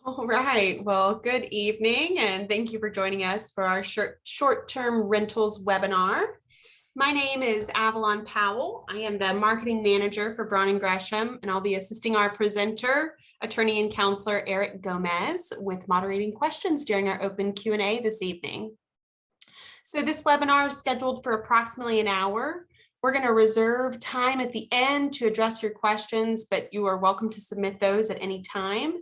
All right. Well, good evening, and thank you for joining us for our short-term rentals webinar. My name is Avalon Powell. I am the marketing manager for Braun and Gresham, and I'll be assisting our presenter, attorney and counselor Eric Gomez, with moderating questions during our open Q&A this evening. So this webinar is scheduled for approximately an hour. We're going to reserve time at the end to address your questions, but you are welcome to submit those at any time.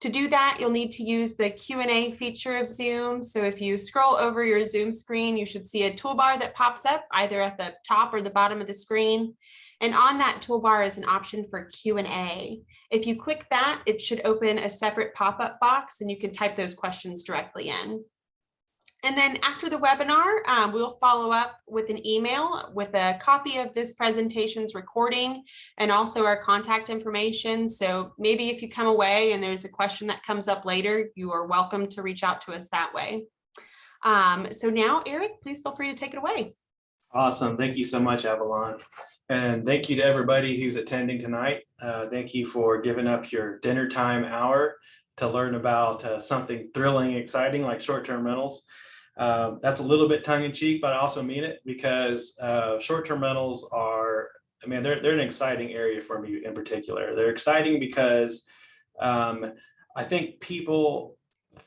To do that, you'll need to use the Q&A feature of Zoom. So if you scroll over your Zoom screen, you should see a toolbar that pops up either at the top or the bottom of the screen. And on that toolbar is an option for Q&A. If you click that, it should open a separate pop-up box and you can type those questions directly in. And then after the webinar, we'll follow up with an email with a copy of this presentation's recording and also our contact information. So maybe if you come away and there's a question that comes up later, you are welcome to reach out to us that way. So now, Eric, please feel free to take it away. Awesome. Thank you so much, Avalon. And thank you to everybody who's attending tonight. Thank you for giving up your dinner time hour to learn about something thrilling, exciting like short-term rentals. That's a little bit tongue-in-cheek, but I also mean it because short-term rentals are, they're an exciting area for me in particular. They're exciting because I think people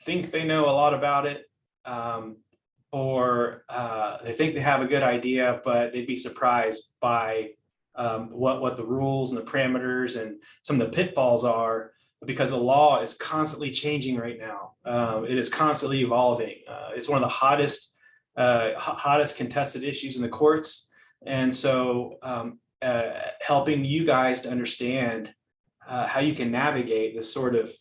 think they know a lot about it, or they think they have a good idea, but they'd be surprised by what the rules and the parameters and some of the pitfalls are, because the law is constantly changing right now. It is constantly evolving. It's one of the hottest contested issues in the courts. And so helping you guys to understand how you can navigate this sort of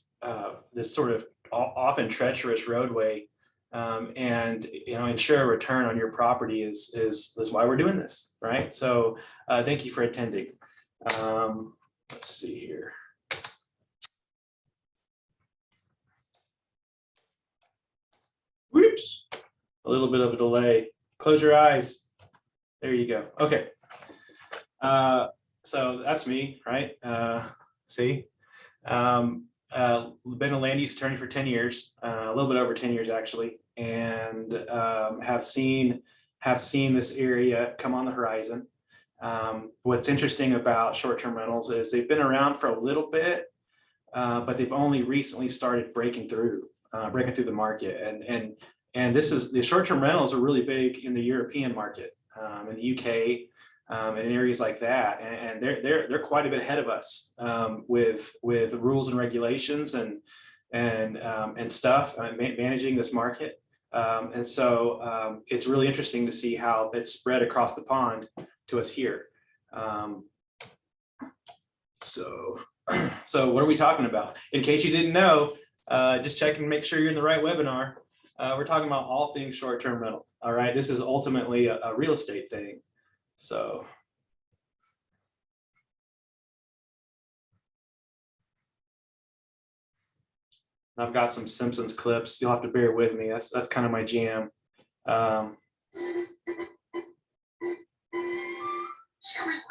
often treacherous roadway and ensure a return on your property is why we're doing this, right? So thank you for attending. Let's see here. Whoops, a little bit of a delay. Close your eyes. There you go. Okay. So that's me, right? See, been a land use attorney for 10 years, a little bit over 10 years actually, and have seen this area come on the horizon. What's interesting about short-term rentals is they've been around for a little bit, but they've only recently started breaking through the market, and the short-term rentals are really big in the European market, in the UK, and in areas like that, and they're quite a bit ahead of us with the rules and regulations and stuff, managing this market, and so it's really interesting to see how it's spread across the pond to us here. So what are we talking about? In case you didn't know, just check and make sure you're in the right webinar. We're talking about all things short-term rental. All right, this is ultimately a real estate thing. So I've got some Simpsons clips. You'll have to bear with me. That's kind of my jam. Selling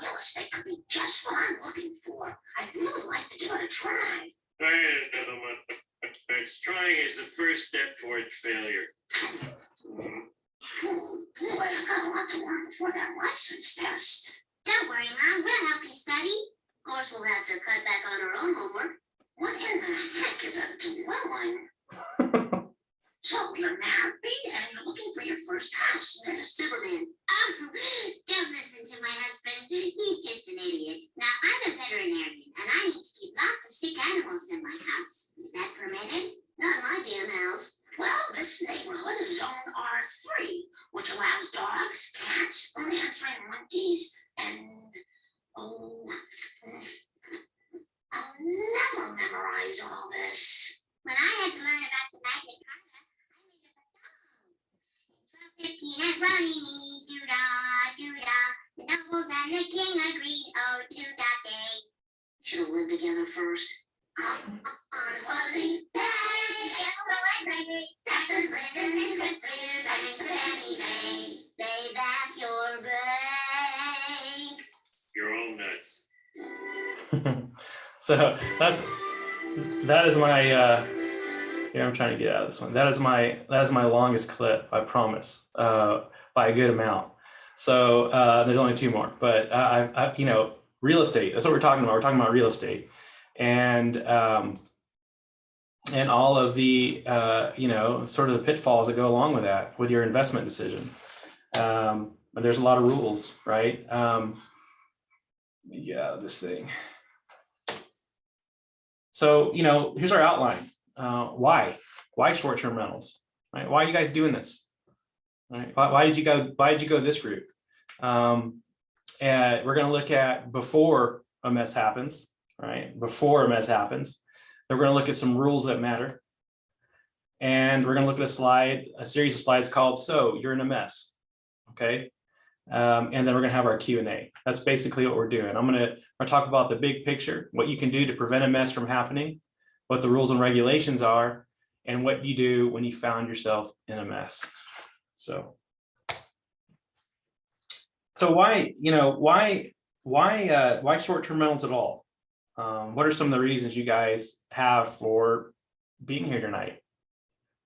real estate could be just what I'm looking for. I'd really like to give it a try. Trying is the first step towards failure. Boy, I've got a lot to learn before that license test. Don't worry, Mom. We'll help you study. Of course, we'll have to cut back on our own homework. What in the heck is a dwelling? So you're married and you're looking for your first house. That's Superman. Oh, don't listen to my husband. He's just an idiot. Now, I'm a veterinarian, and I need to keep lots of sick animals in my house. Is that permitted? Not in my damn house. Well, this neighborhood is zone R3, which allows dogs, cats, unanswering monkeys, and I'll never memorize all this. When I had to learn about the Magna Carta, I made up a song. In 1215, at Runnymede, doo-dah, doo-dah, the nobles and the king agreed, oh, doo-dah day. Should have lived together first. Fuzzy taxes, land, and interest due, thanks to Fannie Mae. Lay back your bank. Your own nuts. So that is my Here, I'm trying to get out of this one. That is my longest clip, I promise, by a good amount. So there's only 2 more, but I you know, real estate, that's what we're talking about. We're talking about real estate and all of the you know, sort of the pitfalls that go along with that, with your investment decision. But there's a lot of rules, right? Yeah, this thing. So, you know, here's our outline. Why short-term rentals, right? Why are you guys doing this? Right? Why did you go this route? And we're going to look at before a mess happens, right? Before a mess happens. Then we're going to look at some rules that matter. And we're going to look at a series of slides called "So You're in a Mess." Okay. And then we're going to have our Q&A. That's basically what we're doing. I'm going to talk about the big picture, what you can do to prevent a mess from happening, what the rules and regulations are, and what you do when you found yourself in a mess. So why short-term rentals at all? What are some of the reasons you guys have for being here tonight,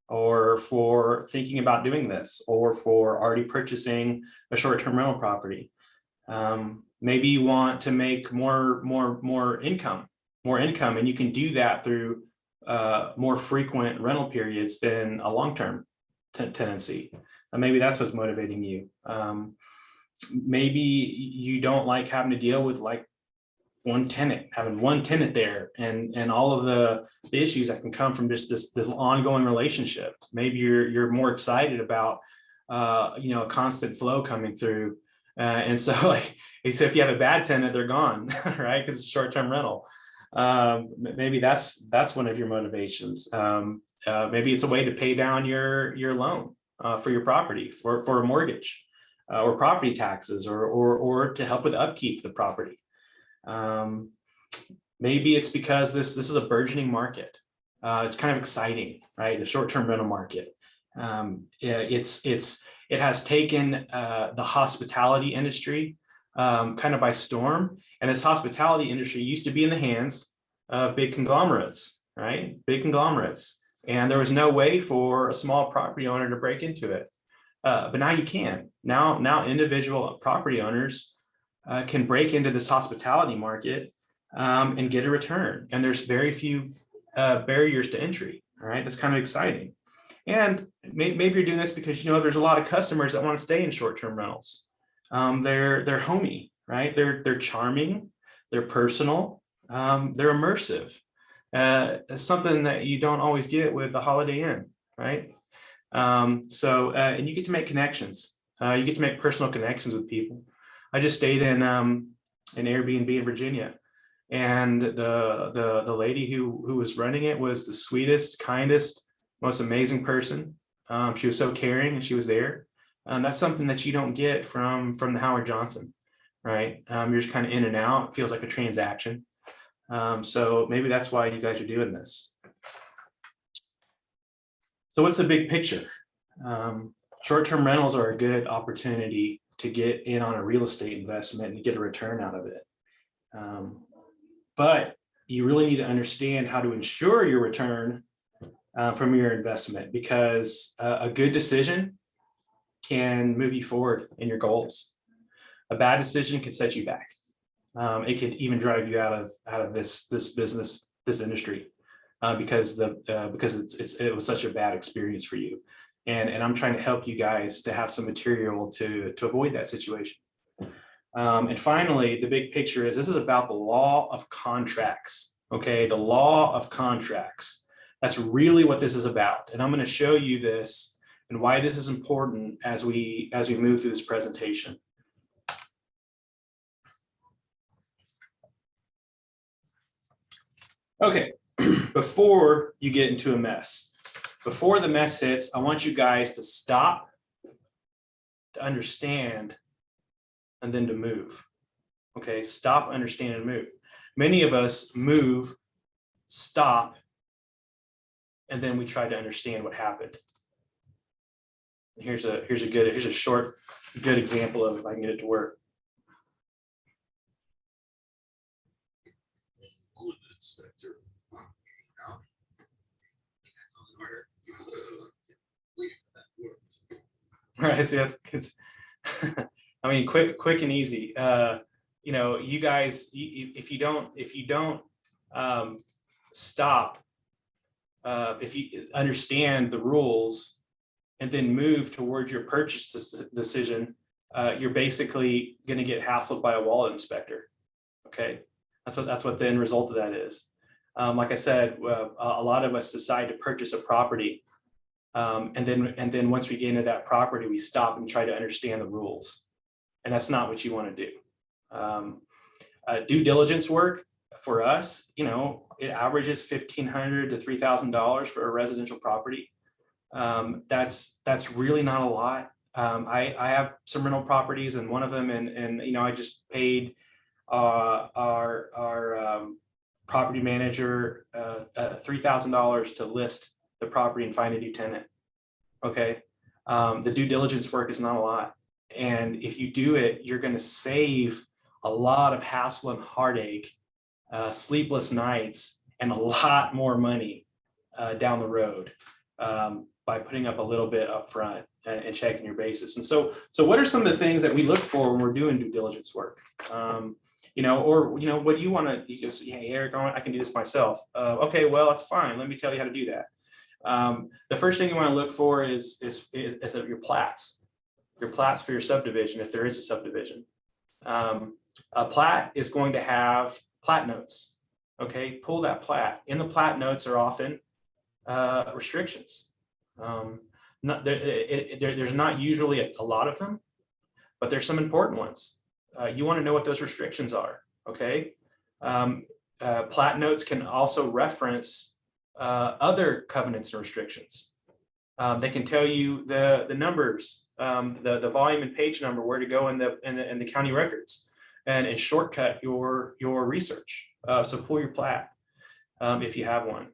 or for thinking about doing this, or for already purchasing a short-term rental property? Maybe you want to make more income, and you can do that through more frequent rental periods than a long-term tenancy. And maybe that's what's motivating you. Maybe you don't like having to deal with like having one tenant there, and all of the issues that can come from just this ongoing relationship. Maybe you're more excited about you know, a constant flow coming through, and so like, except if you have a bad tenant, they're gone, right? Because it's a short-term rental. Maybe that's one of your motivations. Maybe it's a way to pay down your loan for your property, for a mortgage, or property taxes, or to help with upkeep of the property. Maybe it's because this is a burgeoning market. It's kind of exciting, right? The short-term rental market. It has taken the hospitality industry kind of by storm. And this hospitality industry used to be in the hands of big conglomerates, right? Big conglomerates. And there was no way for a small property owner to break into it. But now you can. Now individual property owners can break into this hospitality market and get a return. And there's very few barriers to entry. All right, that's kind of exciting. And maybe you're doing this because you know there's a lot of customers that want to stay in short-term rentals. They're homey, right? They're charming, they're personal, they're immersive. It's something that you don't always get with the Holiday Inn, right? And you get to make connections. You get to make personal connections with people. I just stayed in an Airbnb in Virginia, and the lady who was running it was the sweetest, kindest, most amazing person. She was so caring, and she was there. That's something that you don't get from the Howard Johnson, right? You're just kind of in and out. It feels like a transaction. So maybe that's why you guys are doing this. So what's the big picture? Short-term rentals are a good opportunity to get in on a real estate investment and get a return out of it. But you really need to understand how to ensure your return from your investment, because a good decision can move you forward in your goals. A bad decision can set you back. It could even drive you out of this business, this industry, because it was such a bad experience for you. And I'm trying to help you guys to have some material to avoid that situation. And finally, the big picture is this is about the law of contracts. Okay, the law of contracts. That's really what this is about. And I'm going to show you this and why this is important as we move through this presentation. Okay, before you get into a mess, before the mess hits, I want you guys to stop, to understand, and then to move. Okay, stop, understand, and move. Many of us move, stop, and then we try to understand what happened. Here's a short, good example of if I can get it to work. right? See, it's I mean, quick and easy. You know, you guys, if you don't stop, if you understand the rules and then move towards your purchase decision, you're basically going to get hassled by a wallet inspector. Okay, that's what the end result of that is. Like I said, a lot of us decide to purchase a property, and then once we get into that property, we stop and try to understand the rules, and that's not what you want to do. Due diligence work for us, you know, it averages $1,500 to $3,000 for a residential property. That's really not a lot. I have some rental properties, and one of them, and you know, I just paid our property manager $3,000 to list the property and find a new tenant. Okay, the due diligence work is not a lot, and if you do it, you're going to save a lot of hassle and heartache, sleepless nights, and a lot more money down the road by putting up a little bit up front and checking your basis. And so what are some of the things that we look for when we're doing due diligence work? You know, or, you know, what do you want to, you just, hey, Eric, I can do this myself. Okay, well, that's fine. Let me tell you how to do that. The first thing you want to look for is your plats for your subdivision, if there is a subdivision. A plat is going to have plat notes. Okay, pull that plat. In the plat notes are often restrictions. There's not usually a lot of them, but there's some important ones. You want to know what those restrictions are. Okay, plat notes can also reference other covenants and restrictions. They can tell you the numbers, the volume and page number, where to go in the county records, and shortcut your research. So pull your plat if you have one.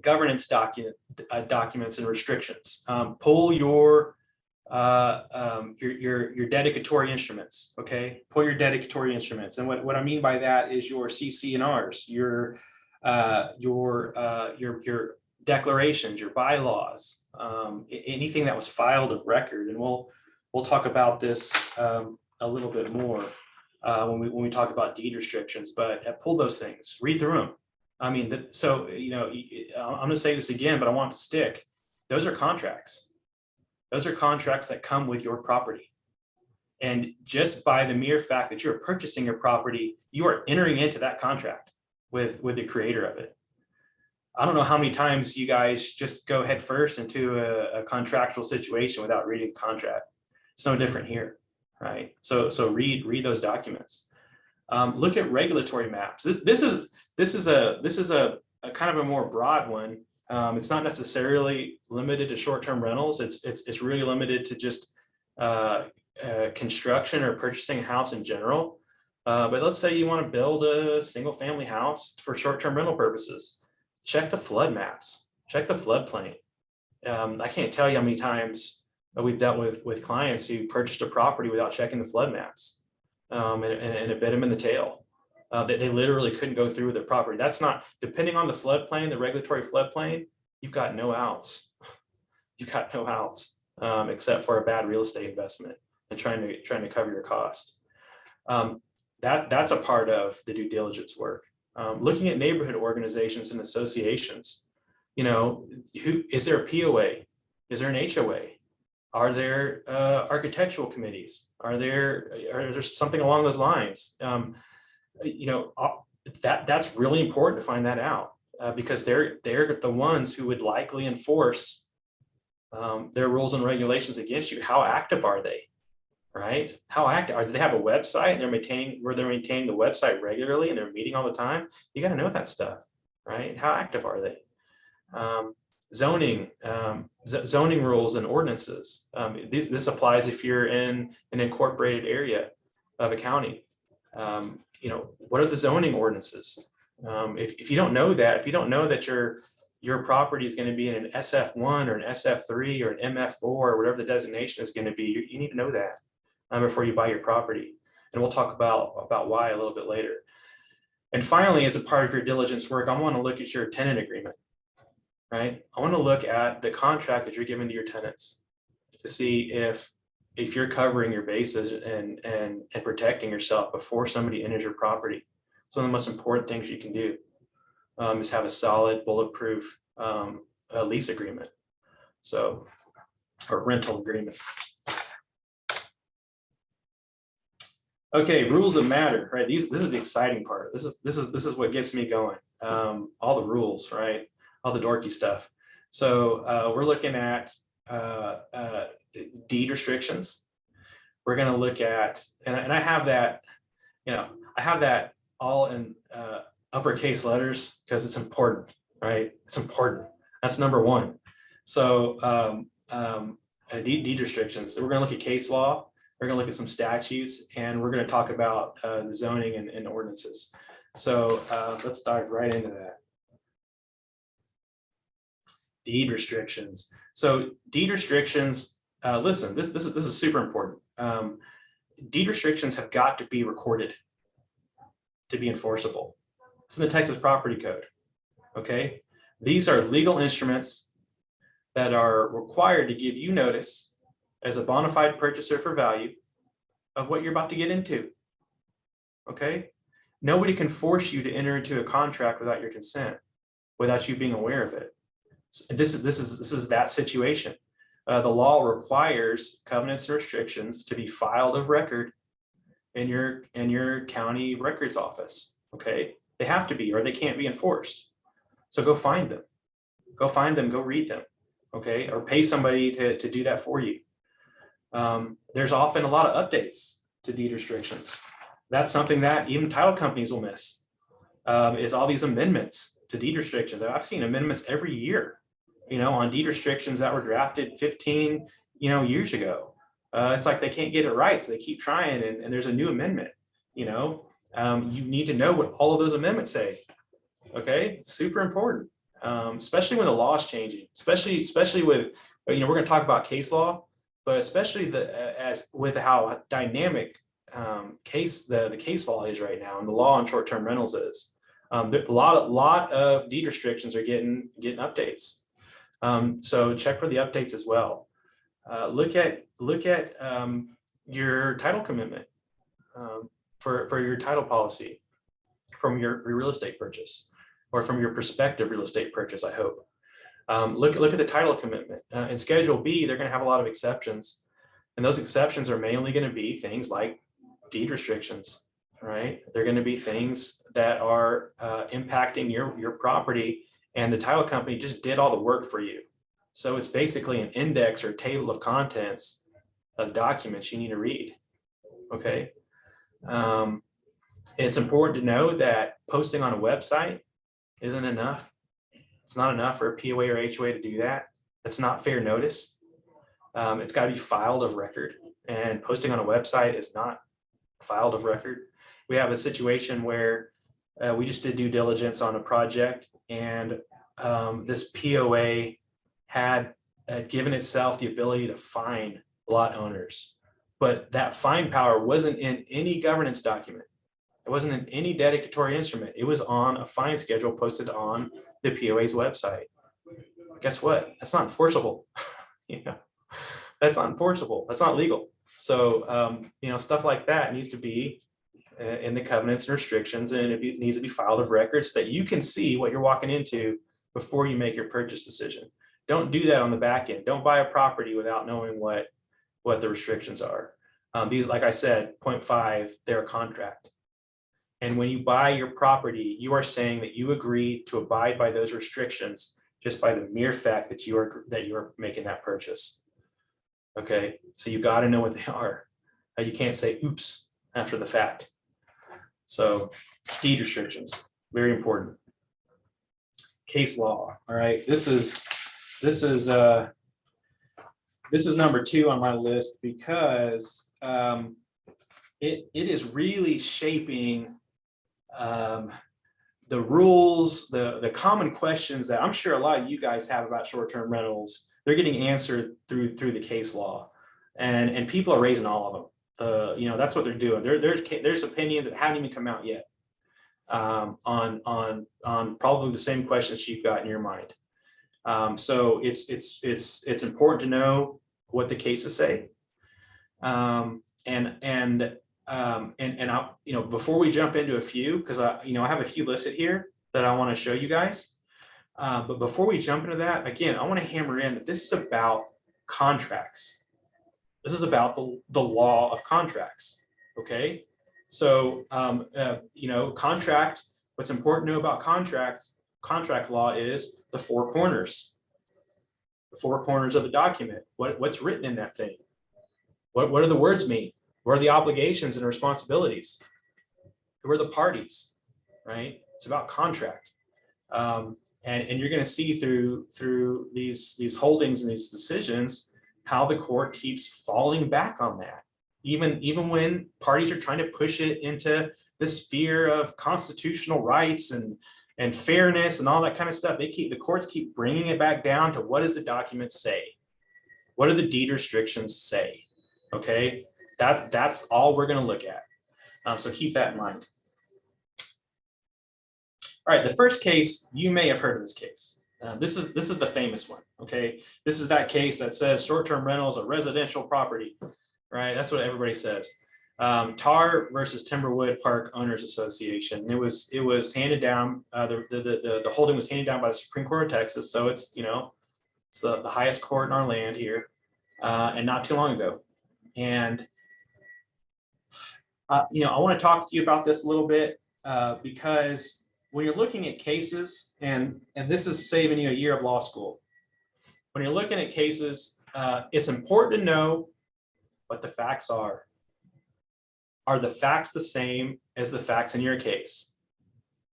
Governance documents and restrictions. Pull your dedicatory instruments. Okay, pull your dedicatory instruments, and what I mean by that is your CC&Rs, your declarations, your bylaws, anything that was filed of record. And we'll talk about this a little bit more when we talk about deed restrictions. But pull those things, read through them. I mean, so you know, I'm going to say this again, but I want it to stick. Those are contracts. Those are contracts that come with your property. And just by the mere fact that you're purchasing your property, you are entering into that contract with the creator of it. I don't know how many times you guys just go head first into a contractual situation without reading the contract. It's no different here, right? So read those documents. Look at regulatory maps. This is a kind of a more broad one. It's not necessarily limited to short-term rentals. It's really limited to just construction or purchasing a house in general. But let's say you want to build a single-family house for short-term rental purposes. Check the flood maps. Check the floodplain. I can't tell you how many times we've dealt with clients who purchased a property without checking the flood maps, and it bit them in the tail. They literally couldn't go through the property. That's not, depending on the floodplain, the regulatory floodplain, you've got no outs. You've got no outs except for a bad real estate investment and trying to cover your cost. That's a part of the due diligence work. Looking at neighborhood organizations and associations, you know, is there a POA? Is there an HOA? Are there architectural committees? Are there something along those lines? You know, that's really important to find that out because they're the ones who would likely enforce their rules and regulations against you. How active are they? Right? How active? Do they have a website and they're maintaining the website regularly and they're meeting all the time? You got to know that stuff, right? How active are they? Zoning rules and ordinances. This applies if you're in an incorporated area of a county. You know, what are the zoning ordinances? If you don't know that, if you don't know that your property is going to be in an SF1 or an SF3 or an MF4 or whatever the designation is going to be, you need to know that before you buy your property. And we'll talk about why a little bit later. And finally, as a part of your diligence work, I want to look at your tenant agreement, right? I want to look at the contract that you're giving to your tenants. to see if you're covering your bases and protecting yourself before somebody enters your property. It's one of the most important things you can do, is have a solid bulletproof lease agreement. So, or rental agreement. Okay, rules that matter, right? This is the exciting part. This is what gets me going. All the rules, right? All the dorky stuff. So we're looking at deed restrictions. We're going to look at, and I have that, I have that all in uppercase letters because it's important, right? It's important. That's number one. So deed restrictions. We're going to look at case law. We're going to look at some statutes, and we're going to talk about the zoning and ordinances. So let's dive right into that. Deed restrictions. So deed restrictions, listen, this is super important. Deed restrictions have got to be recorded to be enforceable. It's in the Texas Property Code. Okay, these are legal instruments that are required to give you notice as a bona fide purchaser for value of what you're about to get into. Okay, nobody can force you to enter into a contract without your consent, without you being aware of it. So this is that situation. The law requires covenants and restrictions to be filed of record in your county records office. Okay, they have to be, or they can't be enforced. So go find them. Go find them. Go read them. Okay, or pay somebody to do that for you. There's often a lot of updates to deed restrictions. That's something that even title companies will miss, is all these amendments to deed restrictions. I've seen amendments every year, on deed restrictions that were drafted 15, years ago. It's like they can't get it right, so they keep trying, and there's a new amendment. You need to know what all of those amendments say. Okay, it's super important, especially when the law is changing. Especially with, we're going to talk about case law, but especially as with how dynamic the case law is right now, and the law on short-term rentals is. A lot of deed restrictions are getting updates. So check for the updates as well. Look at your title commitment for your title policy from your real estate purchase, or from your prospective real estate purchase, I hope. Look at the title commitment. In Schedule B, they're going to have a lot of exceptions, and those exceptions are mainly going to be things like deed restrictions, right? They're going to be things that are impacting your property, and the title company just did all the work for you. So it's basically an index or table of contents of documents you need to read. Okay. It's important to know that posting on a website isn't enough. It's not enough for a POA or HOA to do that. That's not fair notice. It's got to be filed of record, and posting on a website is not filed of record. We have a situation where we just did due diligence on a project, and this POA had given itself the ability to fine lot owners, but that fine power wasn't in any governance document. It wasn't in any dedicatory instrument. It was on a fine schedule posted on the POA's website. Guess what? That's not enforceable. That's not enforceable. That's not legal. So, stuff like that needs to be in the covenants and restrictions, and it needs to be filed of record so that you can see what you're walking into before you make your purchase decision. Don't do that on the back end. Don't buy a property without knowing what the restrictions are. These, like I said, 0.5, they're a contract. And when you buy your property, you are saying that you agree to abide by those restrictions just by the mere fact that you are making that purchase. Okay, so you got to know what they are. You can't say oops after the fact. So deed restrictions, very important. Case law. All right, this is number 2 on my list because it is really shaping the rules, the common questions that I'm sure a lot of you guys have about short-term rentals. They're getting answered through the case law, and people are raising all of them. That's what they're doing. There's opinions that haven't even come out yet on probably the same questions you've got in your mind. So it's important to know what the cases say. Before we jump into a few, because I have a few listed here that I want to show you guys. But before we jump into that, again, I want to hammer in that this is about contracts. This is about the law of contracts. Okay, so contract. What's important to know about contract law is the four corners. The four corners of the document. What's written in that thing? What do the words mean? What are the obligations and responsibilities? Who are the parties? Right? It's about contract. And you're going to see through these holdings and these decisions how the court keeps falling back on that. Even when parties are trying to push it into the sphere of constitutional rights and fairness and all that kind of stuff, the courts keep bringing it back down to what does the document say? What do the deed restrictions say? Okay, that's all we're going to look at. So keep that in mind. All right, the first case, you may have heard of this case. This is the famous one. Okay, this is that case that says short-term rentals are residential property. Right, that's what everybody says. Tar versus Timberwood Park Owners Association. It was handed down. The holding was handed down by the Supreme Court of Texas. So it's it's the highest court in our land here, and not too long ago. And I want to talk to you about this a little bit because when you're looking at cases, and this is saving you a year of law school. When you're looking at cases, it's important to know what the facts are. Are the facts the same as the facts in your case?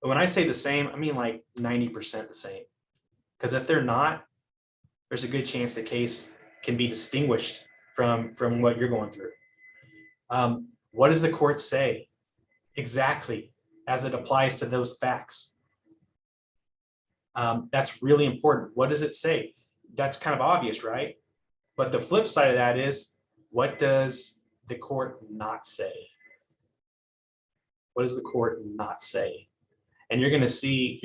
But when I say the same, I mean like 90% the same. Because if they're not, there's a good chance the case can be distinguished from what you're going through. What does the court say exactly as it applies to those facts? That's really important. What does it say? That's kind of obvious, right? But the flip side of that is, what does the court not say? What does the court not say? And you're going to see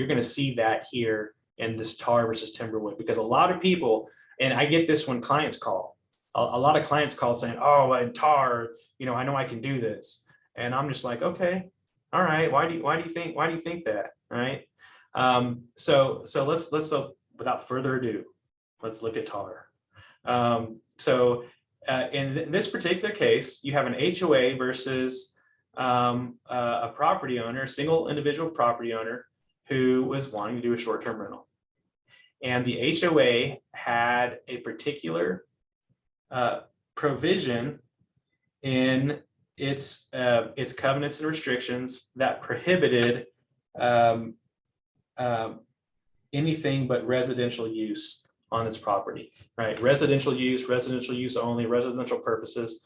that here in this Tar versus Timberwood, because a lot of people, and I get this when clients call, a lot of clients call saying, "Oh, in Tar, I know I can do this," and I'm just like, okay, all right. Why do you think that? All right. So let's without further ado, let's look at Tar. In this particular case, you have an HOA versus a property owner, a single individual property owner who was wanting to do a short-term rental. And the HOA had a particular provision in its covenants and restrictions that prohibited anything but residential use on its property, right? Residential use only, residential purposes.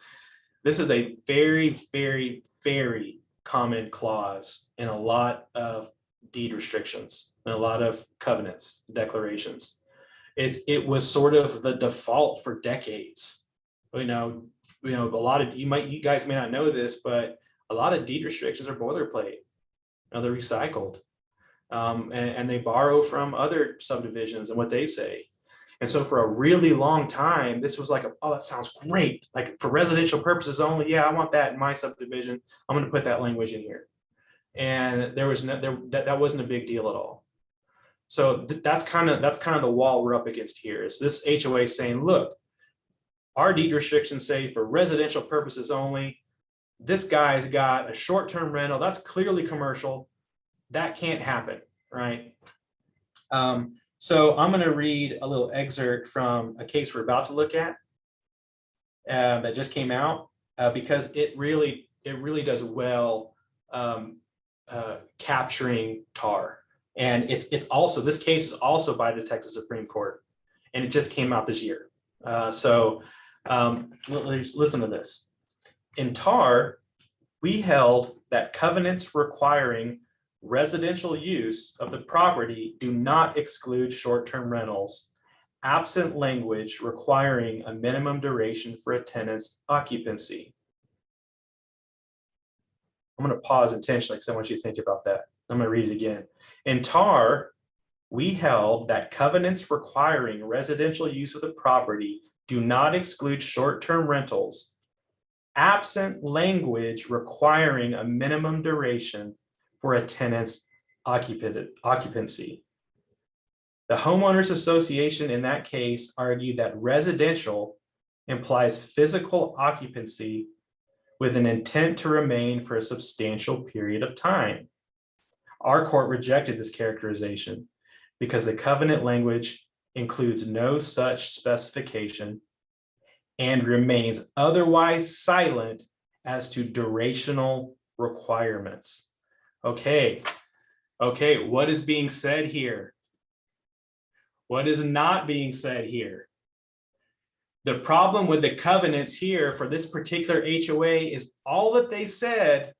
This is a very, very, very common clause in a lot of deed restrictions and a lot of covenants, declarations. It was sort of the default for decades. A lot of you guys may not know this, but a lot of deed restrictions are boilerplate. They're recycled, and they borrow from other subdivisions and what they say. And so for a really long time, this was like, oh, that sounds great. Like for residential purposes only. Yeah, I want that in my subdivision. I'm going to put that language in here. And that wasn't a big deal at all. So that's kind of the wall we're up against here. Is this HOA saying, look, our deed restrictions say for residential purposes only. This guy's got a short-term rental. That's clearly commercial. That can't happen, right? So I'm going to read a little excerpt from a case we're about to look at that just came out because it really does well capturing Tar. And it's also, this case is also by the Texas Supreme Court, and it just came out this year. So listen to this. In Tar, we held that covenants requiring residential use of the property do not exclude short-term rentals, absent language requiring a minimum duration for a tenant's occupancy. I'm going to pause intentionally because I want you to think about that. I'm going to read it again. In Tar, we held that covenants requiring residential use of the property do not exclude short-term rentals absent language requiring a minimum duration for a tenant's occupancy. The homeowners association in that case argued that residential implies physical occupancy with an intent to remain for a substantial period of time. Our court rejected this characterization because the covenant language includes no such specification and remains otherwise silent as to durational requirements. Okay, what is being said here? What is not being said here? The problem with the covenants here for this particular HOA is all that they said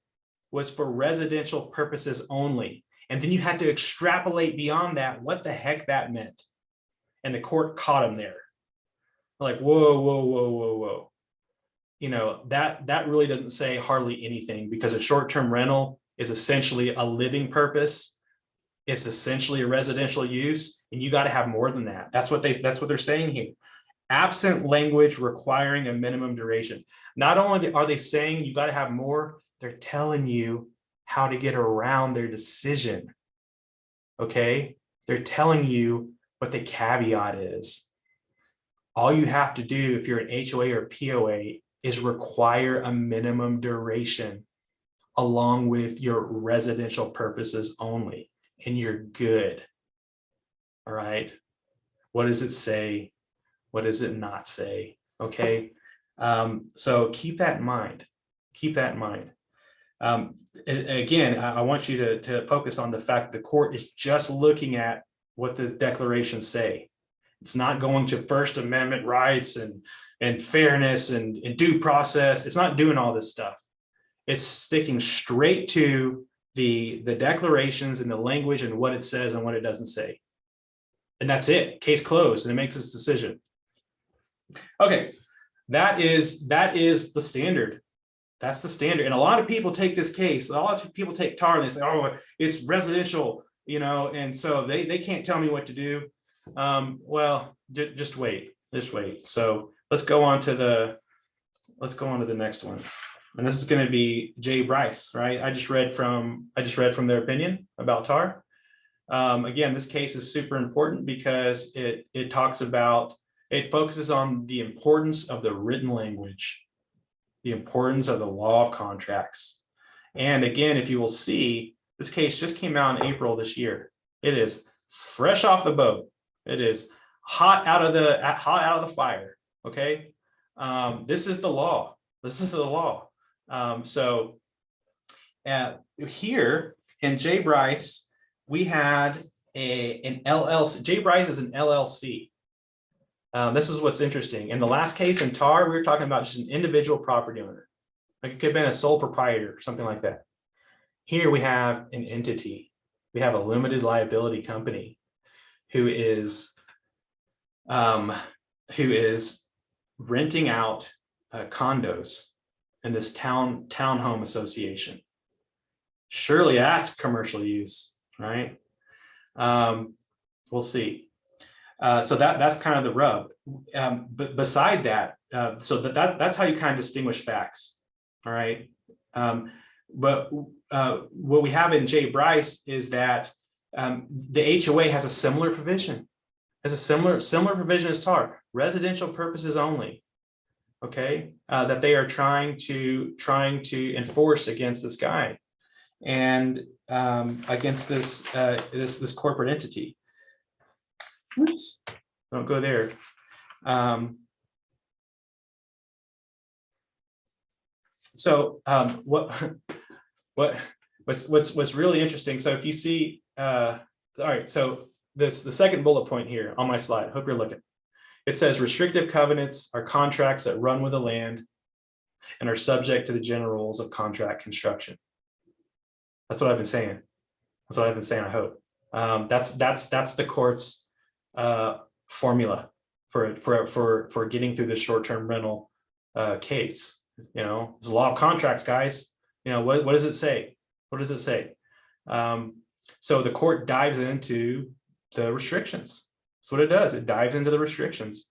was for residential purposes only. And then you had to extrapolate beyond that what the heck that meant. And the court caught them there. Like, whoa. You know, that really doesn't say hardly anything, because a short-term rental is essentially a living purpose. It's essentially a residential use, and you got to have more than that. That's what they're saying here. Absent language requiring a minimum duration. Not only are they saying you got to have more, they're telling you how to get around their decision. Okay, they're telling you what the caveat is. All you have to do if you're an HOA or POA is require a minimum duration along with your residential purposes only, and you're good. All right. What does it say? What does it not say? Okay. So keep that in mind. Keep that in mind. Again, I want you to focus on the fact that the court is just looking at what the declarations say. It's not going to First Amendment rights and fairness and due process. It's not doing all this stuff. It's sticking straight to the declarations and the language and what it says and what it doesn't say. And that's it. Case closed, and it makes its decision. Okay, that is the standard. That's the standard. And a lot of people take this case, a lot of people take TAR and they say, oh, it's residential, you know, and so they can't tell me what to do. Well, just wait. So let's go on to the next one. And this is going to be Jay Bryce, right? I just read from their opinion about TAR. Again, this case is super important because it focuses on the importance of the written language, the importance of the law of contracts. And again, if you will see, this case just came out in April this year. It is fresh off the boat. It is hot out of the fire. Okay. This is the law. So here in Jay Bryce, we had an LLC. Jay Bryce is an LLC. This is what's interesting. In the last case in TAR, we were talking about just an individual property owner. Like it could have been a sole proprietor or something like that. Here we have an entity. We have a limited liability company who is renting out condos in this townhome association. Surely that's commercial use, right? We'll see. So that's kind of the rub. But beside that, so that's how you kind of distinguish facts. All right. But what we have in Jay Bryce is that the HOA has a similar provision. Has a similar provision as TAR, residential purposes only. Okay, that they are trying to enforce against this guy and against this corporate entity. Oops, don't go there. What's really interesting? So if you see, all right. So the second bullet point here on my slide. Hope you're looking. It says restrictive covenants are contracts that run with the land and are subject to the general rules of contract construction. That's what I've been saying. I hope that's the court's formula for getting through this short-term rental case. You know, it's a law of contracts, guys. You know, what does it say? So the court dives into the restrictions. That's what it does. It dives into the restrictions.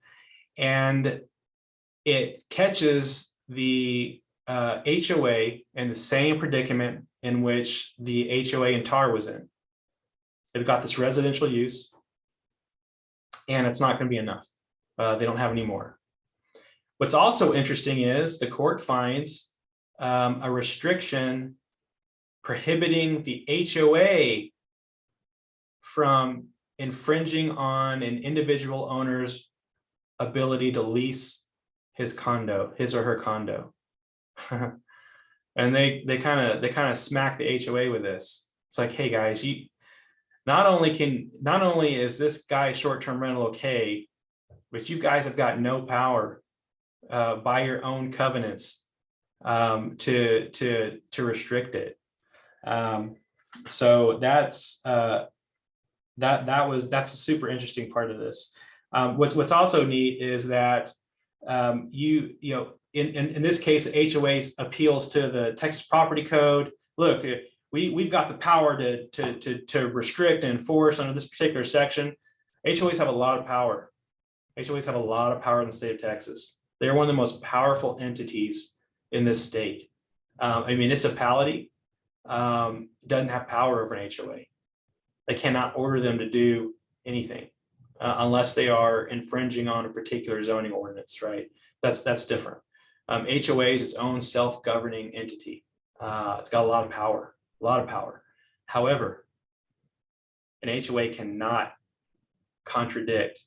and it catches the HOA in the same predicament in which the HOA in TAR was in. They've got this residential use, and it's not going to be enough. They don't have any more. What's also interesting is the court finds a restriction prohibiting the HOA from infringing on an individual owner's ability to lease his condo, his or her condo. And they kind of smack the HOA with this. It's like, hey guys, you not only is this guy short-term rental okay, but you guys have got no power by your own covenants to restrict it. So that's a super interesting part of this. What's also neat is that in this case, the HOA appeals to the Texas Property Code. Look, we've got the power to restrict and enforce under this particular section. HOAs have a lot of power. HOAs have a lot of power in the state of Texas. They're one of the most powerful entities in this state. A municipality doesn't have power over an HOA. They cannot order them to do anything unless they are infringing on a particular zoning ordinance, right? That's different. HOA is its own self-governing entity. It's got a lot of power, However, an HOA cannot contradict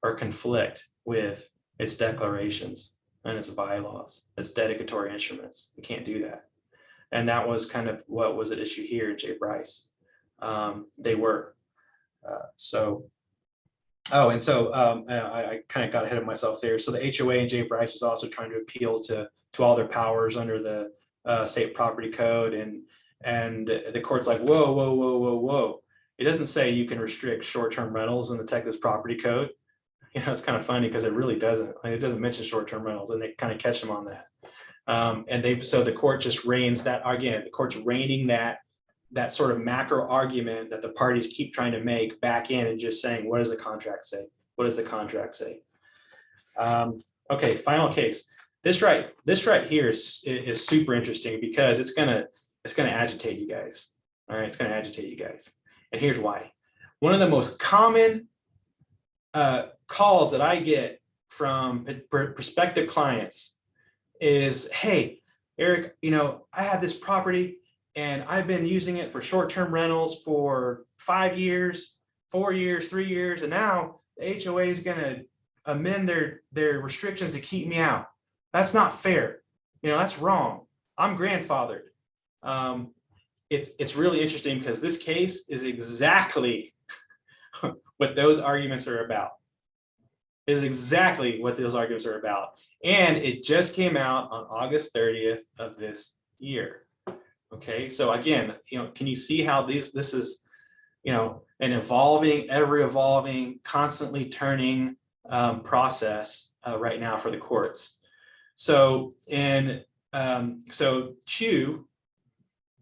or conflict with its declarations and its bylaws, its dedicatory instruments. You can't do that. And that was kind of what was at issue here in J. Bryce. They were. I kind of got ahead of myself there. So the HOA in J. Bryce was also trying to appeal to all their powers under the state property code. And the court's like, whoa. It doesn't say you can restrict short-term rentals in the Texas property code. It's kind of funny because it really doesn't. It doesn't mention short-term rentals, and they kind of catch them on that. So the court just reins that again. The court's reining that sort of macro argument that the parties keep trying to make back in and just saying, what does the contract say? What does the contract say? Okay, final case. This right here is super interesting because it's gonna agitate you guys. All right, it's gonna agitate you guys, and here's why. One of the most common calls that I get from prospective clients is, hey, Eric, I have this property and I've been using it for short-term rentals for 5 years, 4 years, 3 years, and now the HOA is going to amend their restrictions to keep me out. That's not fair. That's wrong. I'm grandfathered. It's really interesting because this case is exactly what those arguments are about. It is exactly what those arguments are about. And it just came out on August 30th of this year. Okay, so again, can you see how this is, an evolving, ever-evolving, constantly turning process right now for the courts. So Chu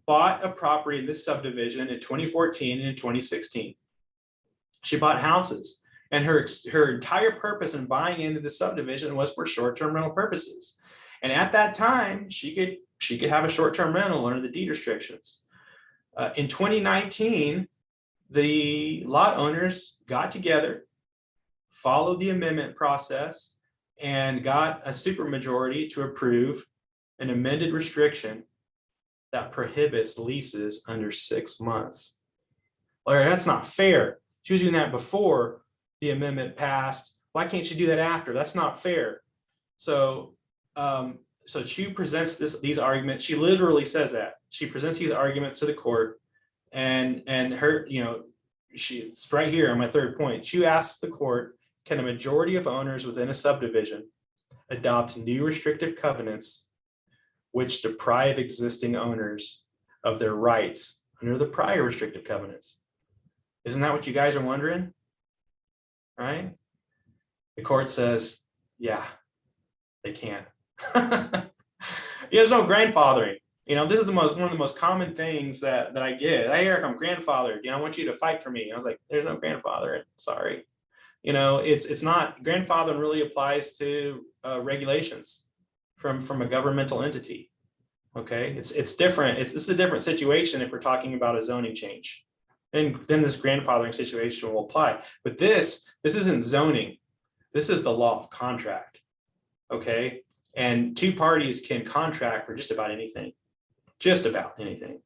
bought a property in this subdivision in 2014 and in 2016. She bought houses, and her entire purpose in buying into the subdivision was for short-term rental purposes. And at that time, she could have a short-term rental under the deed restrictions. In 2019, the lot owners got together, followed the amendment process, and got a supermajority to approve an amended restriction that prohibits leases under 6 months. Larry, that's not fair. She was doing that before the amendment passed. Why can't she do that after? That's not fair. So Chu presents these arguments. She literally says that. She presents these arguments to the court, and her, she's right here on my third point. Chu asks the court, can a majority of owners within a subdivision adopt new restrictive covenants which deprive existing owners of their rights under the prior restrictive covenants? Isn't that what you guys are wondering? Right? The court says, yeah, they can. There's no grandfathering. This is one of the most common things that I get. Hey, Eric, I'm grandfathered. I want you to fight for me. I was like, there's no grandfathering. Sorry. It's not, grandfathering really applies to regulations from a governmental entity. Okay, it's different. This is a different situation if we're talking about a zoning change. And then this grandfathering situation will apply. But this isn't zoning. This is the law of contract. Okay, and two parties can contract for just about anything. Just about anything.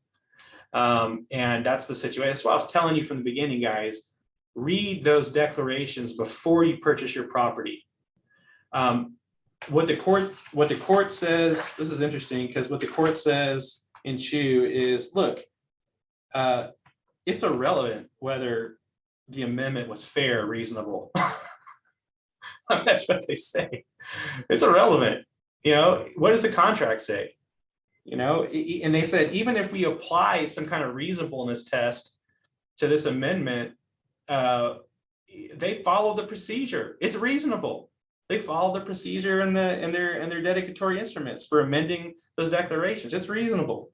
And that's the situation. That's why I was telling you from the beginning, guys, read those declarations before you purchase your property. What the court says, this is interesting because what the court says in Chu is, look, it's irrelevant whether the amendment was fair or reasonable. That's what they say. It's irrelevant. What does the contract say? And they said, even if we apply some kind of reasonableness test to this amendment, they follow the procedure. It's reasonable. They follow the procedure in their dedicatory instruments for amending those declarations. It's reasonable.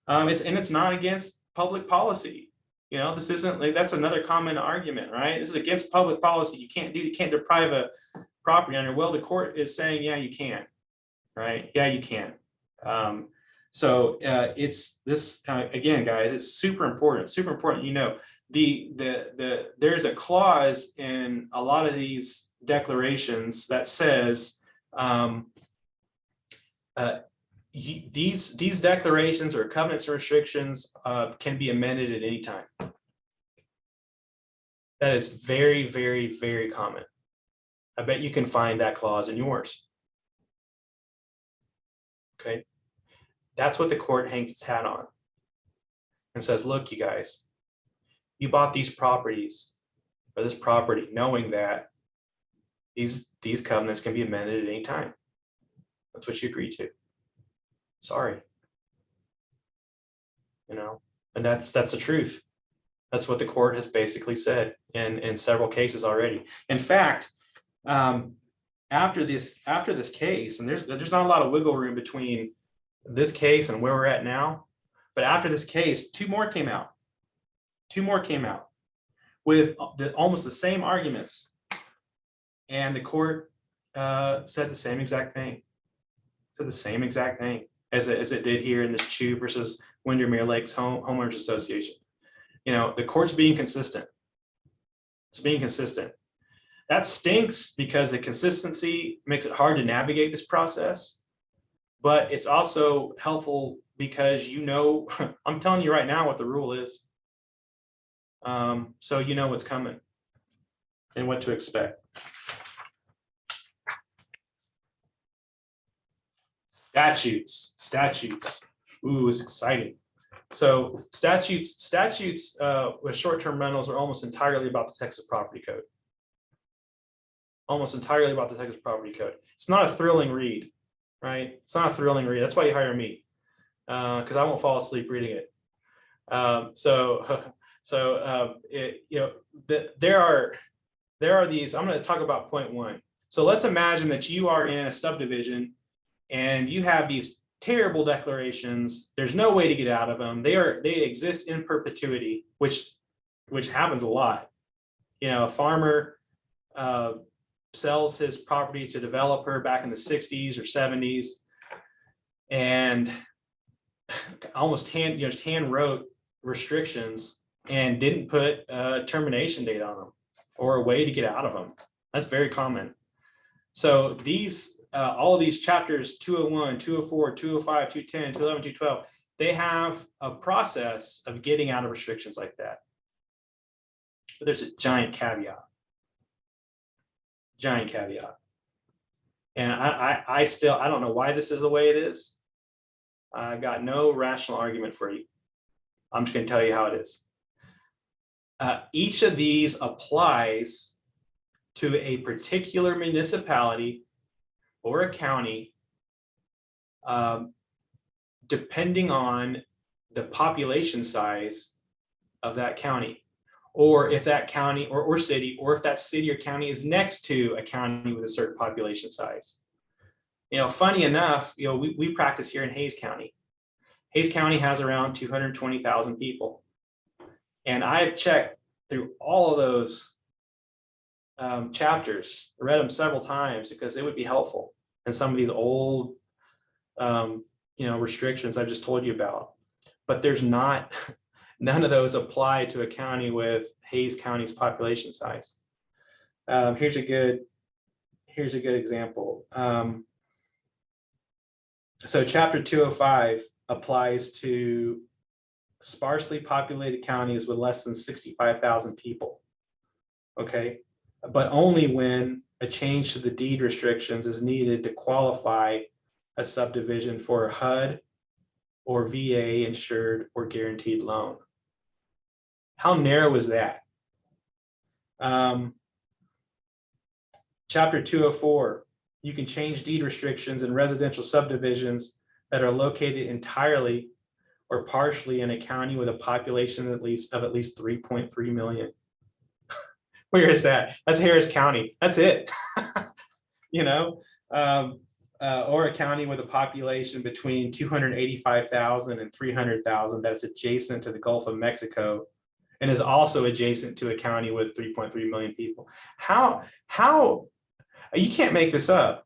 It's not against public policy. This isn't like, that's another common argument, right? This is against public policy. You can't deprive a property owner. Well, the court is saying, yeah, you can, right? Yeah, you can. So it's this again, guys, it's super important, there's a clause in a lot of these declarations that says these declarations or covenants or restrictions can be amended at any time. That is very, very, very common. I bet you can find that clause in yours. Okay. That's what the court hangs its hat on and says, look, you guys, you bought these properties or this property knowing that these covenants can be amended at any time. That's what you agreed to. Sorry. And that's the truth. That's what the court has basically said in several cases already. In fact, after this case, and there's not a lot of wiggle room between this case and where we're at now, but after this case, two more came out with almost the same arguments, and the court said the same exact thing as it did here in this Chu versus Windermere Lakes Homeowners Association. The court's being consistent. It's being consistent. That stinks because the consistency makes it hard to navigate this process. But it's also helpful because I'm telling you right now what the rule is. So you know what's coming and what to expect. Statutes. Ooh, it's exciting. So statutes with short-term rentals are almost entirely about the Texas Property Code. Almost entirely about the Texas Property Code. It's not a thrilling read. Right? It's not a thrilling read. That's why you hire me, because I won't fall asleep reading it. There are these. I'm going to talk about point one. So let's imagine that you are in a subdivision and you have these terrible declarations. There's no way to get out of them. They exist in perpetuity, which happens a lot. A farmer sells his property to a developer back in the 60s or 70s and almost hand wrote restrictions and didn't put a termination date on them or a way to get out of them. That's very common. So these all of these chapters 201, 204, 205, 210, 211, 212, they have a process of getting out of restrictions like that. But there's a giant caveat. And I don't know why this is the way it is. I got no rational argument for you. I'm just going to tell you how it is. Each of these applies to a particular municipality or a county, depending on the population size of that county, or if that county or city, or if that city or county is next to a county with a certain population size. Funny enough, we practice here in Hays County. Hays County has around 220,000 people. And I've checked through all of those chapters. I read them several times because it would be helpful in some of these old, restrictions I just told you about. But there's not, none of those apply to a county with Hayes County's population size. Here's a good example. So chapter 205 applies to sparsely populated counties with less than 65,000 people. Okay, but only when a change to the deed restrictions is needed to qualify a subdivision for a HUD or VA insured or guaranteed loan. How narrow is that? Chapter 204, you can change deed restrictions in residential subdivisions that are located entirely or partially in a county with a population of at least 3.3 million. Where is that? That's Harris County. That's it. Or a county with a population between 285,000 and 300,000 that's adjacent to the Gulf of Mexico and is also adjacent to a county with 3.3 million people. How you can't make this up.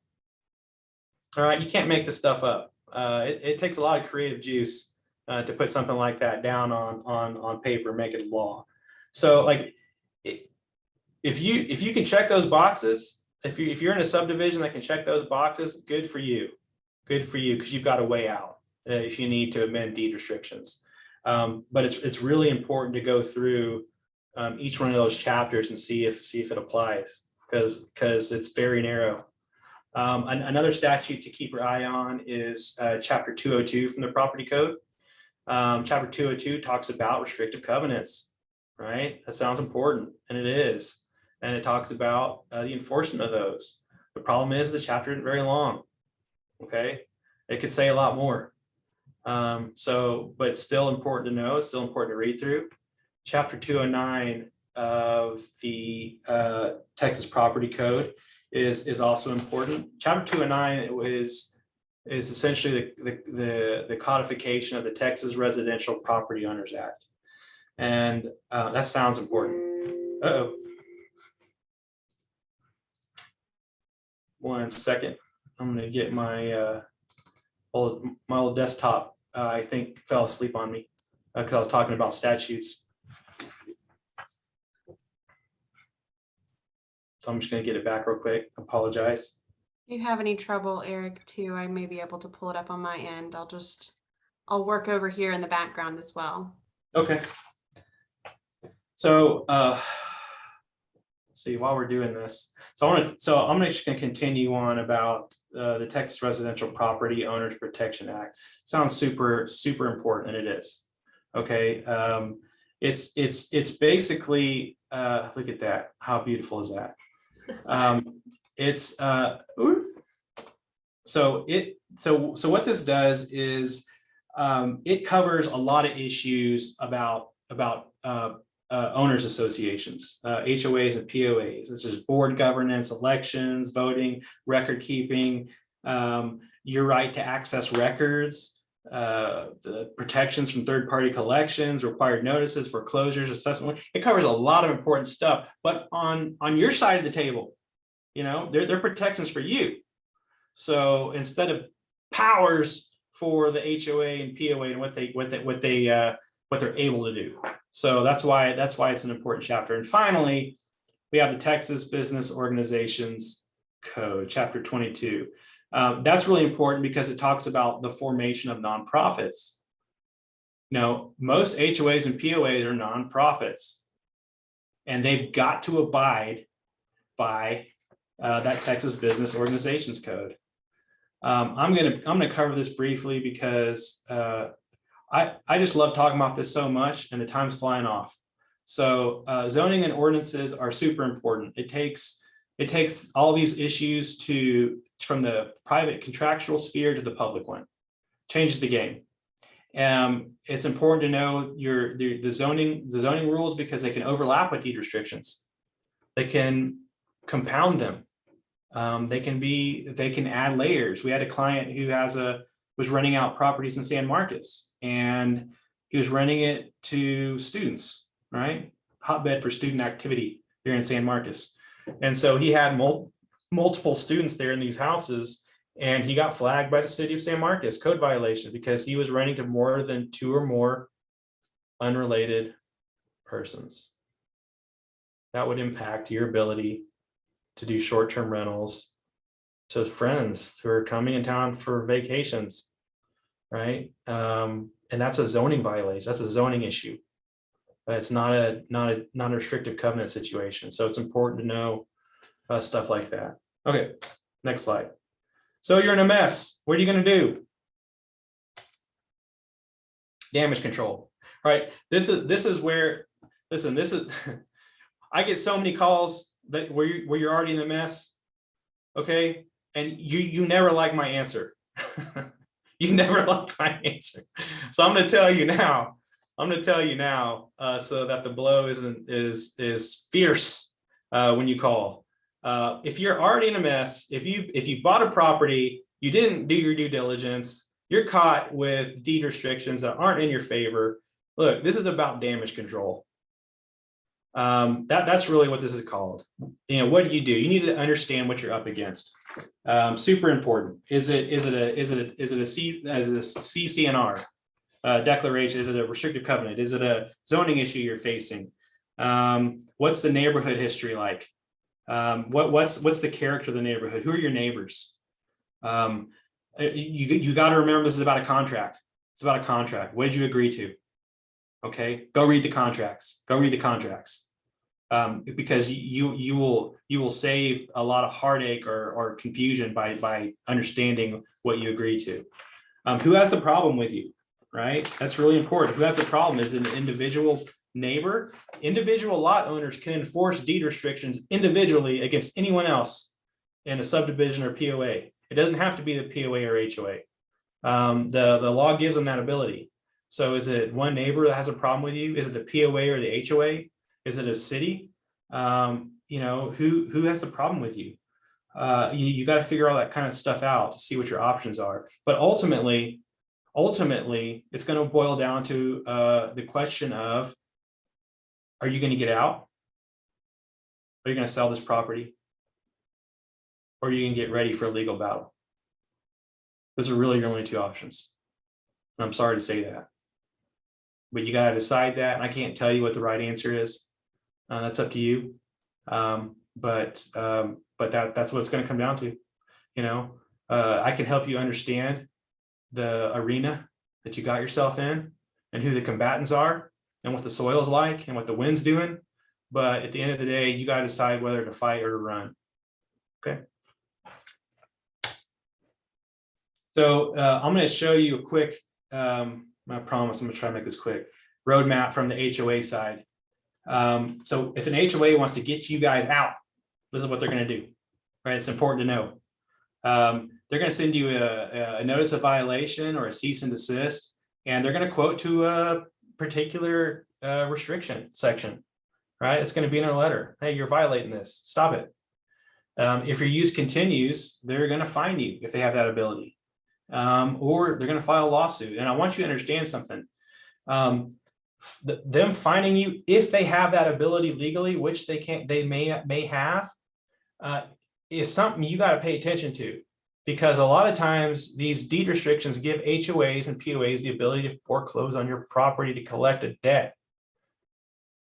All right, you can't make this stuff up. It takes a lot of creative juice to put something like that down on paper, make it law. So like, if you can check those boxes, if you're in a subdivision that can check those boxes, good for you, because you've got a way out if you need to amend deed restrictions. But it's really important to go through each one of those chapters and see if it applies, because it's very narrow. Another statute to keep your eye on is chapter 202 from the property code. Chapter 202 talks about restrictive covenants, right? That sounds important, and it is. And it talks about the enforcement of those. The problem is the chapter isn't very long, okay? It could say a lot more. But it's still important to know, it's still important to read through. Chapter 209 of the Texas Property Code is also important. Chapter 209 is essentially the codification of the Texas Residential Property Owners Act. And that sounds important. Uh-oh. One second. I'm going to get my old desktop. I think fell asleep on me because I was talking about statutes. So I'm just going to get it back real quick. Apologize. If you have any trouble, Eric, too, I may be able to pull it up on my end. I'll work over here in the background as well. Okay. So let's see, while we're doing this, I'm just going to continue on about the Texas Residential Property Owners Protection Act. Sounds super important, and it is. Okay. It's basically look at that. How beautiful is that? So what this does is it covers a lot of issues about owners associations, HOAs and POAs. It's just board governance, elections, voting, record keeping, your right to access records, the protections from third-party collections, required notices, foreclosures, assessment. It covers a lot of important stuff. But on your side of the table, they're protections for you. So instead of powers for the HOA and POA and what they're able to do. So that's why it's an important chapter. And finally, we have the Texas Business Organizations Code, chapter 22. That's really important because it talks about the formation of nonprofits. Most HOAs and POAs are nonprofits, and they've got to abide by that Texas Business Organizations Code. I'm gonna cover this briefly because I just love talking about this so much, and the time's flying off. So zoning and ordinances are super important. It takes all these issues from the private contractual sphere to the public one. Changes the game. It's important to know the zoning rules because they can overlap with deed restrictions. They can compound them. They can add layers. We had a client who was renting out properties in San Marcos, and he was renting it to students, right? Hotbed for student activity here in San Marcos. And so he had multiple students there in these houses, and he got flagged by the city of San Marcos, code violation, because he was renting to more than 2 or more unrelated persons. That would impact your ability to do short-term rentals to friends who are coming in town for vacations, right? And that's a zoning violation. That's a zoning issue. It's not a non-restrictive covenant situation. So it's important to know stuff like that. Okay, next slide. So you're in a mess. What are you going to do? Damage control. All right. This is where, listen, this is, I get so many calls that where you're already in the mess. Okay. And you never like my answer. You never like my answer. So I'm going to tell you now. So that the blow is fierce when you call. If you're already in a mess, if you bought a property, you didn't do your due diligence, you're caught with deed restrictions that aren't in your favor. Look, this is about damage control. That's really what this is called. What do? You need to understand what you're up against. Super important. Is it a CCNR declaration? Is it a restrictive covenant? Is it a zoning issue you're facing? What's the neighborhood history like? What's the character of the neighborhood? Who are your neighbors? You got to remember this is about a contract. It's about a contract. What did you agree to? Okay, go read the contracts. Because you will save a lot of heartache or confusion by understanding what you agree to. Who has the problem with you? Right, that's really important. Who has the problem? Is it an individual neighbor? Individual lot owners can enforce deed restrictions individually against anyone else in a subdivision or POA. It doesn't have to be the POA or HOA. The law gives them that ability. So is it one neighbor that has a problem with you? Is it the POA or the HOA? Is it a city? Who has the problem with you? You got to figure all that kind of stuff out to see what your options are. But ultimately, it's going to boil down to the question of, are you going to get out? Are you going to sell this property? Or are you going to get ready for a legal battle? Those are really your only 2 options. And I'm sorry to say that, but you got to decide that. And I can't tell you what the right answer is. That's up to you. But that's what it's going to come down to. I can help you understand the arena that you got yourself in and who the combatants are and what the soil is like and what the wind's doing. But at the end of the day, you got to decide whether to fight or to run. Okay. So I'm going to show you a quick, I promise I'm going to try to make this quick, roadmap from the HOA side. So if an HOA wants to get you guys out, this is what they're going to do, right? It's important to know. They're going to send you a notice of violation or a cease and desist, and they're going to quote to a particular restriction section, right? It's going to be in a letter. Hey, you're violating this. Stop it. If your use continues, they're going to fine you if they have that ability, or they're going to file a lawsuit. And I want you to understand something. Them fining you if they have that ability legally, which they may have, is something you got to pay attention to, because a lot of times these deed restrictions give HOAs and POAs the ability to foreclose on your property to collect a debt.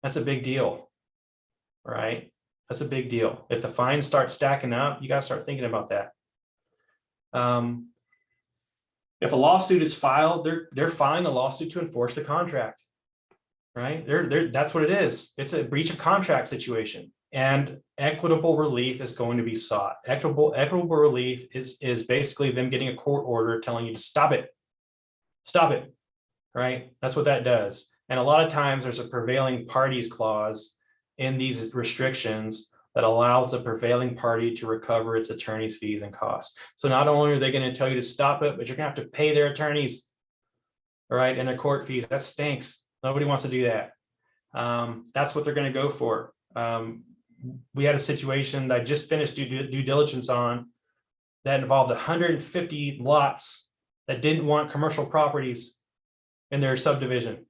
That's a big deal, right? That's a big deal. If the fines start stacking up, you got to start thinking about that. If a lawsuit is filed, they're filing the lawsuit to enforce the contract, right? That's what it is. It's a breach of contract situation, and equitable relief is going to be sought. Equitable relief is basically them getting a court order telling you to stop it, right? That's what that does. And a lot of times there's a prevailing parties clause in these restrictions that allows the prevailing party to recover its attorney's fees and costs. So not only are they going to tell you to stop it, but you're going to have to pay their attorneys, all right, and their court fees. That stinks. Nobody wants to do that. That's what they're going to go for. We had a situation that I just finished due diligence on that involved 150 lots that didn't want commercial properties in their subdivision.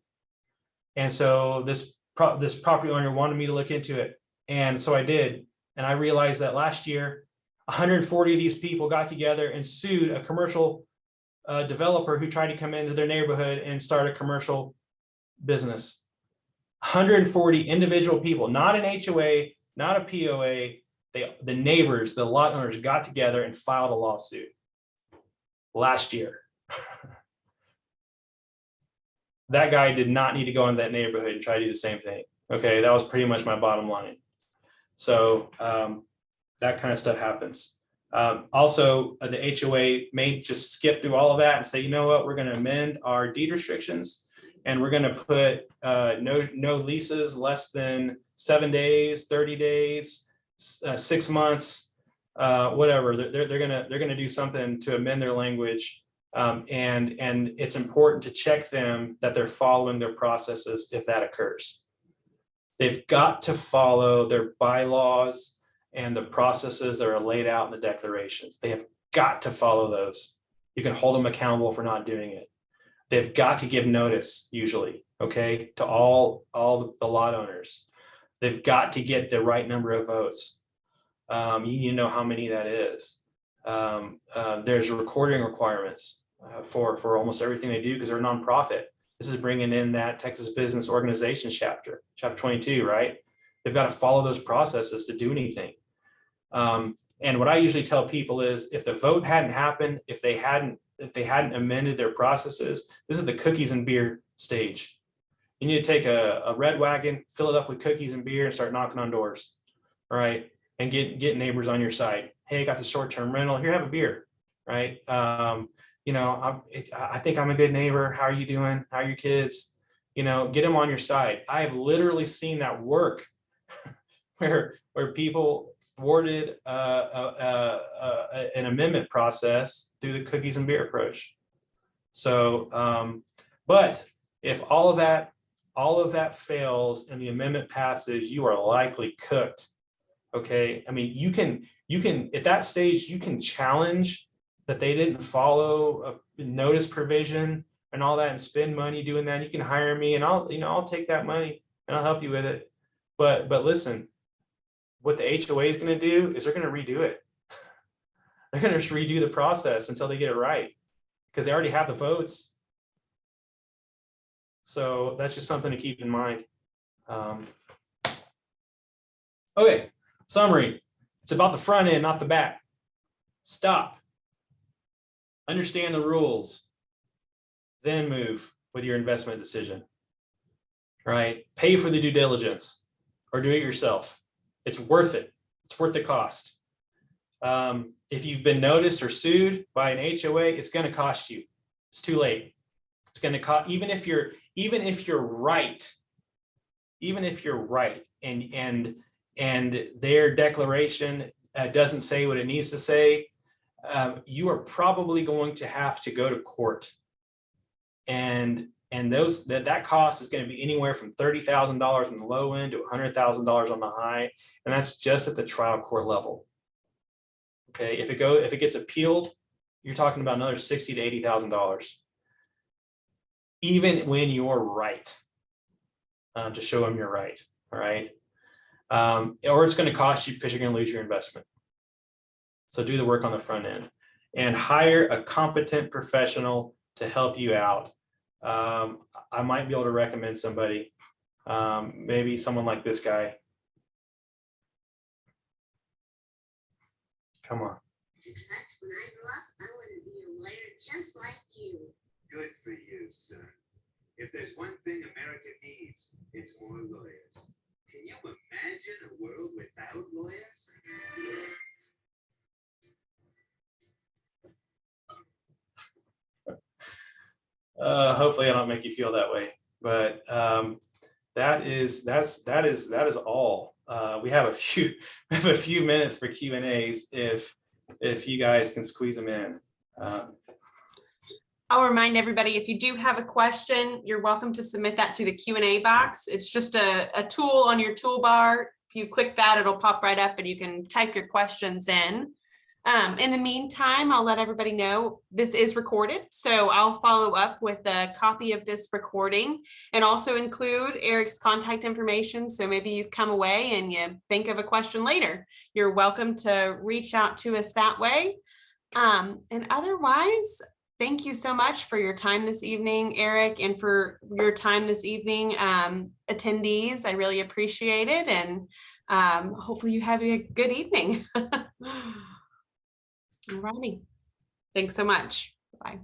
And so this property owner wanted me to look into it. And so I did. And I realized that last year, 140 of these people got together and sued a commercial developer who tried to come into their neighborhood and start a commercial business. 140 individual people, not an HOA, not a POA. The neighbors, the lot owners got together and filed a lawsuit last year. That guy did not need to go into that neighborhood and try to do the same thing. Okay, that was pretty much my bottom line. So that kind of stuff happens. Also, the HOA may just skip through all of that and say, you know what, we're going to amend our deed restrictions, and we're going to put no leases less than 7 days, 30 days, 6 months, whatever. They're gonna do something to amend their language, and it's important to check them that they're following their processes if that occurs. They've got to follow their bylaws and the processes that are laid out in the declarations. They have got to follow those. You can hold them accountable for not doing it. They've got to give notice, usually, okay, to all the lot owners. They've got to get the right number of votes. You need to know how many that is. There's recording requirements for almost everything they do because they're a nonprofit. This is bringing in that Texas Business Organization chapter 22, right? They've got to follow those processes to do anything. And what I usually tell people is, if the vote hadn't happened, if they hadn't amended their processes, this is the cookies and beer stage. You need to take a red wagon, fill it up with cookies and beer, and start knocking on doors, right? And get neighbors on your side. Hey, I got the short-term rental. Here, have a beer, right? You know, I think I'm a good neighbor. How are you doing? How are your kids? You know, get them on your side. I have literally seen that work, where people thwarted an amendment process through the cookies and beer approach. So, but if all of that fails and the amendment passes, you are likely cooked. Okay, I mean, you can at that stage, you can challenge that they didn't follow a notice provision and all that and spend money doing that. You can hire me and I'll take that money and I'll help you with it. But listen, what the HOA is going to do is they're going to redo it. They're going to redo the process until they get it right, because they already have the votes. So that's just something to keep in mind. Okay, summary. It's about the front end, not the back. Stop. Understand the rules. Then move with your investment decision. Right? Pay for the due diligence or do it yourself. It's worth it. It's worth the cost. If you've been noticed or sued by an HOA, it's going to cost you. It's too late. It's going to cost, even if you're right, and their declaration doesn't say what it needs to say, you are probably going to have to go to court, and that cost is going to be anywhere from $30,000 on the low end to $100,000 on the high, and that's just at the trial court level. Okay, if it gets appealed, you're talking about another $60,000 to $80,000, even when you're right, to show them you're right. All right, or it's going to cost you because you're going to lose your investment. So do the work on the front end and hire a competent professional to help you out. I might be able to recommend somebody, maybe someone like this guy. Come on. That's when I grew up, I want to be a lawyer just like you. Good for you, son. If there's one thing America needs, it's more lawyers. Can you imagine a world without lawyers? Hopefully I don't make you feel that way, but that is all. We have a few minutes for Q&As if you guys can squeeze them in. I'll remind everybody, if you do have a question, you're welcome to submit that through the Q&A box. It's just a tool on your toolbar. If you click that, it'll pop right up and you can type your questions in. In the meantime, I'll let everybody know this is recorded, so I'll follow up with a copy of this recording and also include Eric's contact information. So maybe you come away and you think of a question later. You're welcome to reach out to us that way. And otherwise, thank you so much for your time this evening, Eric, and for your time this evening, attendees. I really appreciate it, and hopefully you have a good evening. All righty. Thanks so much. Bye.